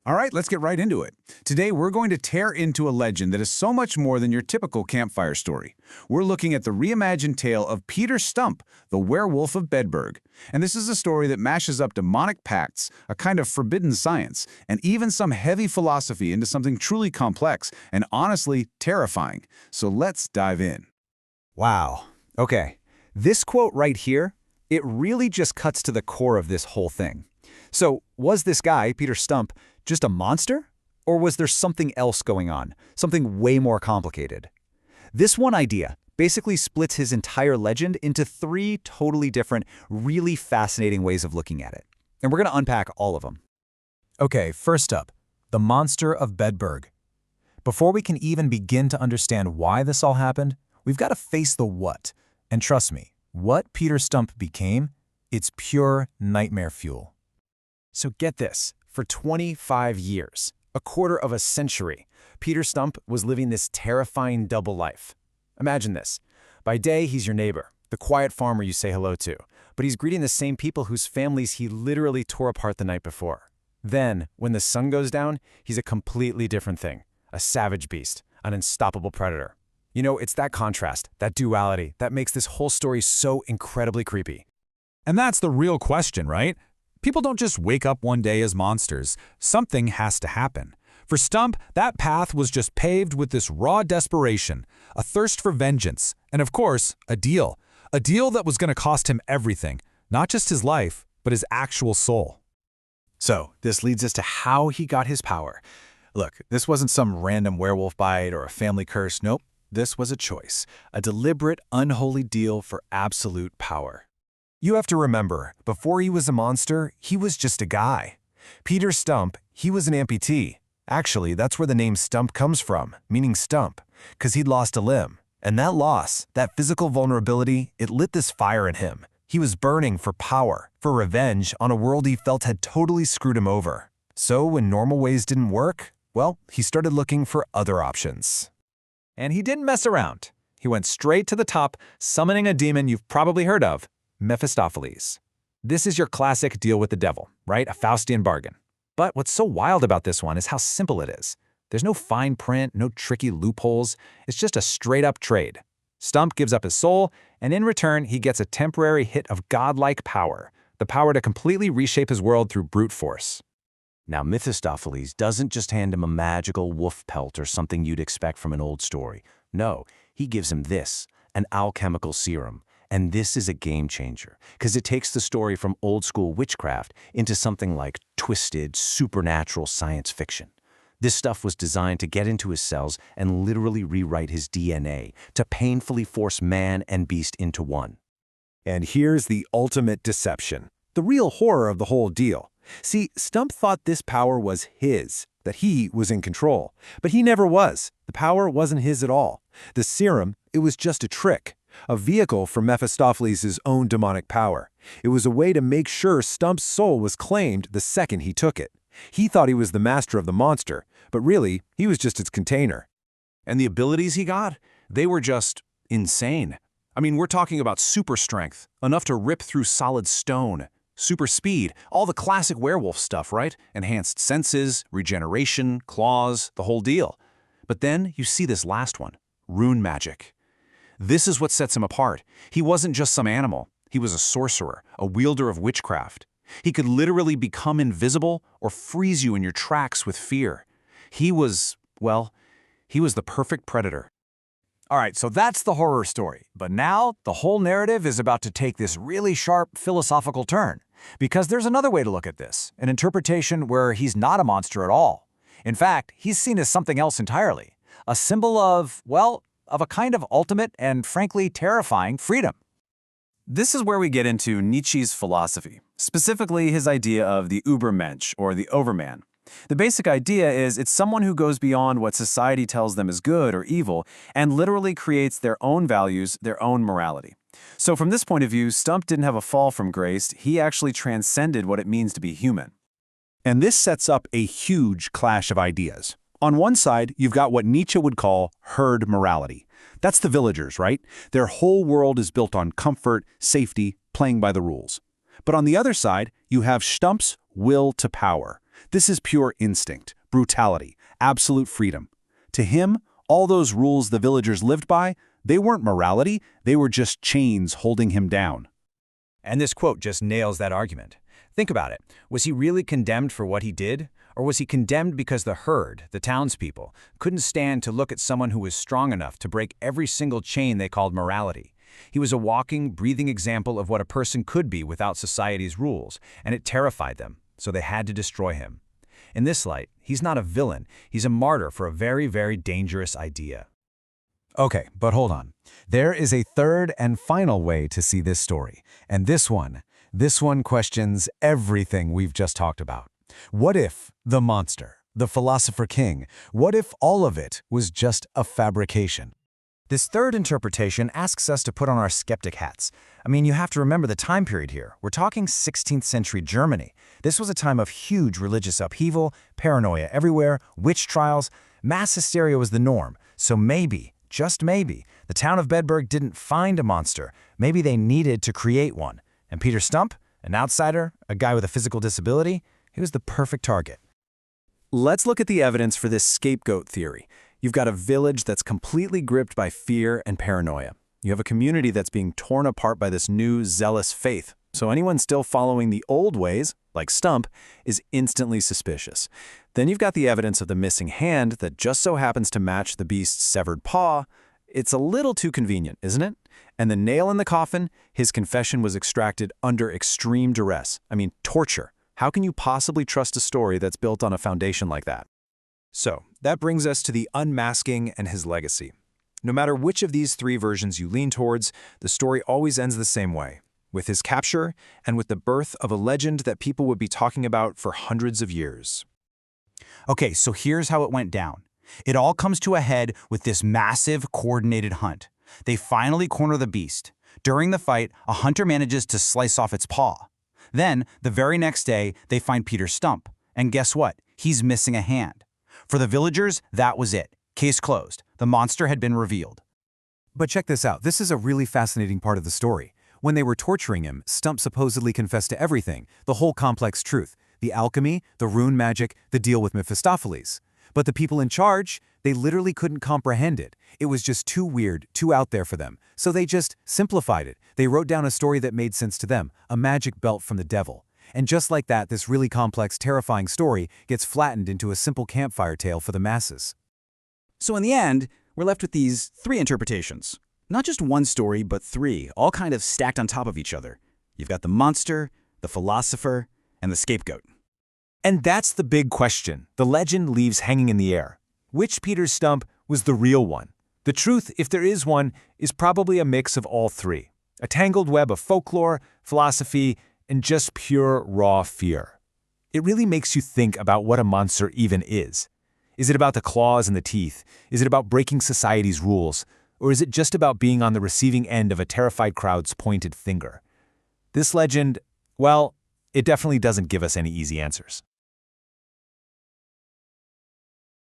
All right, let's get right into it. Today, we're going to tear into a legend that is so much more than your typical campfire story. We're looking at the reimagined tale of Peter Stump, the Werewolf of Bedburg. And this is a story that mashes up demonic pacts, a kind of forbidden science, and even some heavy philosophy into something truly complex and honestly terrifying. So let's dive in. Wow. Okay. This quote right here, it really just cuts to the core of this whole thing. So, was this guy, Peter Stump, just a monster? Or was there something else going on? Something way more complicated? This one idea basically splits his entire legend into three totally different, really fascinating ways of looking at it. And we're going to unpack all of them. Okay, first up, the monster of Bedburg. Before we can even begin to understand why this all happened, we've got to face the what. And trust me, what Peter Stump became, it's pure nightmare fuel. So get this, for 25 years, a quarter of a century, Peter Stump was living this terrifying double life. Imagine this. By day, he's your neighbor, the quiet farmer you say hello to, but he's greeting the same people whose families he literally tore apart the night before. Then, when the sun goes down, he's a completely different thing, a savage beast, an unstoppable predator. You know, it's that contrast, that duality, that makes this whole story so incredibly creepy. And that's the real question, right? People don't just wake up one day as monsters. Something has to happen. For Stump, that path was just paved with this raw desperation, a thirst for vengeance, and of course, a deal. A deal that was going to cost him everything, not just his life, but his actual soul. So, this leads us to how he got his power. Look, this wasn't some random werewolf bite or a family curse. Nope, this was a choice, a deliberate, unholy deal for absolute power. You have to remember, before he was a monster, he was just a guy. Peter Stump, he was an amputee. Actually, that's where the name Stump comes from, meaning stump, because he'd lost a limb. And that loss, that physical vulnerability, it lit this fire in him. He was burning for power, for revenge on a world he felt had totally screwed him over. So when normal ways didn't work, well, he started looking for other options. And he didn't mess around. He went straight to the top, summoning a demon you've probably heard of, Mephistopheles. This is your classic deal with the devil, right? A Faustian bargain. But what's so wild about this one is how simple it is. There's no fine print, no tricky loopholes. It's just a straight-up trade. Stump gives up his soul, and in return, he gets a temporary hit of godlike power, the power to completely reshape his world through brute force. Now, Mephistopheles doesn't just hand him a magical wolf pelt or something you'd expect from an old story. No, he gives him this, an alchemical serum. And this is a game changer, because it takes the story from old-school witchcraft into something like twisted, supernatural science fiction. This stuff was designed to get into his cells and literally rewrite his DNA, to painfully force man and beast into one. And here's the ultimate deception, the real horror of the whole deal. See, Stump thought this power was his, that he was in control. But he never was. The power wasn't his at all. The serum, it was just a trick. A vehicle for Mephistopheles' own demonic power. It was a way to make sure Stump's soul was claimed the second he took it. He thought he was the master of the monster, but really, he was just its container. And the abilities he got? They were just insane. I mean, we're talking about super strength, enough to rip through solid stone. Super speed, all the classic werewolf stuff, right? Enhanced senses, regeneration, claws, the whole deal. But then you see this last one, rune magic. This is what sets him apart. He wasn't just some animal. He was a sorcerer, a wielder of witchcraft. He could literally become invisible or freeze you in your tracks with fear. He was, well, he was the perfect predator. All right, so that's the horror story. But now, the whole narrative is about to take this really sharp philosophical turn. Because there's another way to look at this, an interpretation where he's not a monster at all. In fact, he's seen as something else entirely. A symbol of, well, of a kind of ultimate and frankly terrifying freedom. This is where we get into Nietzsche's philosophy, specifically his idea of the Übermensch, or the overman. The basic idea is it's someone who goes beyond what society tells them is good or evil and literally creates their own values, their own morality. So from this point of view, Stump didn't have a fall from grace, he actually transcended what it means to be human. And this sets up a huge clash of ideas. On one side, you've got what Nietzsche would call herd morality. That's the villagers, right? Their whole world is built on comfort, safety, playing by the rules. But on the other side, you have Stump's will to power. This is pure instinct, brutality, absolute freedom. To him, all those rules the villagers lived by, they weren't morality, they were just chains holding him down. And this quote just nails that argument. Think about it. Was he really condemned for what he did? Or was he condemned because the herd, the townspeople, couldn't stand to look at someone who was strong enough to break every single chain they called morality? He was a walking, breathing example of what a person could be without society's rules, and it terrified them, so they had to destroy him. In this light, he's not a villain, he's a martyr for a very, very dangerous idea. Okay, but hold on. There is a third and final way to see this story, and this one questions everything we've just talked about. What if the monster, the philosopher king, what if all of it was just a fabrication? This third interpretation asks us to put on our skeptic hats. I mean, you have to remember the time period here. We're talking 16th century Germany. This was a time of huge religious upheaval, paranoia everywhere, witch trials. Mass hysteria was the norm. So maybe, just maybe, the town of Bedburg didn't find a monster. Maybe they needed to create one. And Peter Stump, an outsider, a guy with a physical disability, he was the perfect target. Let's look at the evidence for this scapegoat theory. You've got a village that's completely gripped by fear and paranoia. You have a community that's being torn apart by this new, zealous faith. So anyone still following the old ways, like Stump, is instantly suspicious. Then you've got the evidence of the missing hand that just so happens to match the beast's severed paw. It's a little too convenient, isn't it? And the nail in the coffin, his confession was extracted under extreme duress. I mean, torture. How can you possibly trust a story that's built on a foundation like that? So, that brings us to the unmasking and his legacy. No matter which of these three versions you lean towards, the story always ends the same way, with his capture and with the birth of a legend that people would be talking about for hundreds of years. Okay, so here's how it went down. It all comes to a head with this massive, coordinated hunt. They finally corner the beast. During the fight, a hunter manages to slice off its paw. Then, the very next day, they find Peter Stump. And guess what? He's missing a hand. For the villagers, that was it. Case closed. The monster had been revealed. But check this out. This is a really fascinating part of the story. When they were torturing him, Stump supposedly confessed to everything, the whole complex truth, the alchemy, the rune magic, the deal with Mephistopheles. But the people in charge, they literally couldn't comprehend it. It was just too weird, too out there for them. So they just simplified it. They wrote down a story that made sense to them, a magic belt from the devil. And just like that, this really complex, terrifying story gets flattened into a simple campfire tale for the masses. So in the end, we're left with these three interpretations. Not just one story, but three, all kind of stacked on top of each other. You've got the monster, the philosopher, and the scapegoat. And that's the big question the legend leaves hanging in the air. Which Peter Stump was the real one? The truth, if there is one, is probably a mix of all three. A tangled web of folklore, philosophy, and just pure, raw fear. It really makes you think about what a monster even is. Is it about the claws and the teeth? Is it about breaking society's rules? Or is it just about being on the receiving end of a terrified crowd's pointed finger? This legend, well, it definitely doesn't give us any easy answers.